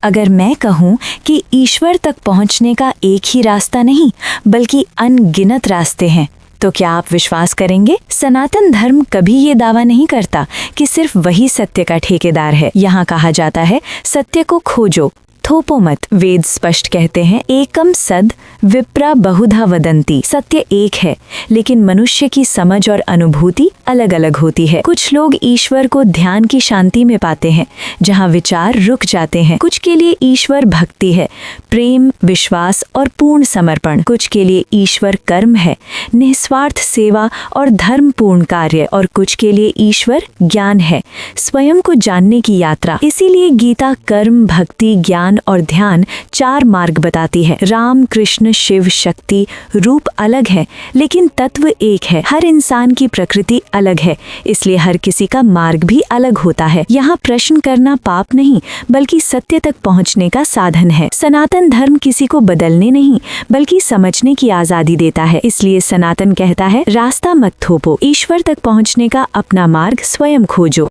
अगर मैं कहूँ कि ईश्वर तक पहुँचने का एक ही रास्ता नहीं बल्कि अनगिनत रास्ते हैं, तो क्या आप विश्वास करेंगे? सनातन धर्म कभी ये दावा नहीं करता कि सिर्फ वही सत्य का ठेकेदार है। यहाँ कहा जाता है, सत्य को खोजो, थोपो मत। वेद स्पष्ट कहते हैं, एकम सद विप्रा बहुधा वदंती। सत्य एक है, लेकिन मनुष्य की समझ और अनुभूति अलग अलग होती है। कुछ लोग ईश्वर को ध्यान की शांति में पाते हैं, जहाँ विचार रुक जाते हैं। कुछ के लिए ईश्वर भक्ति है, प्रेम, विश्वास और पूर्ण समर्पण। कुछ के लिए ईश्वर कर्म है, निस्वार्थ सेवा और धर्मपूर्ण कार्य। और कुछ के लिए ईश्वर ज्ञान है, स्वयं को जानने की यात्रा। इसीलिए गीता कर्म, भक्ति, ज्ञान और ध्यान 4 मार्ग बताती है। राम, कृष्ण, शिव, शक्ति रूप अलग है, लेकिन तत्व एक है। हर इंसान की प्रकृति अलग है, इसलिए हर किसी का मार्ग भी अलग होता है। यहाँ प्रश्न करना पाप नहीं, बल्कि सत्य तक पहुँचने का साधन है। सनातन धर्म किसी को बदलने नहीं, बल्कि समझने की आजादी देता है। इसलिए सनातन कहता है, रास्ता मत थोपो, ईश्वर तक पहुँचने का अपना मार्ग स्वयं खोजो।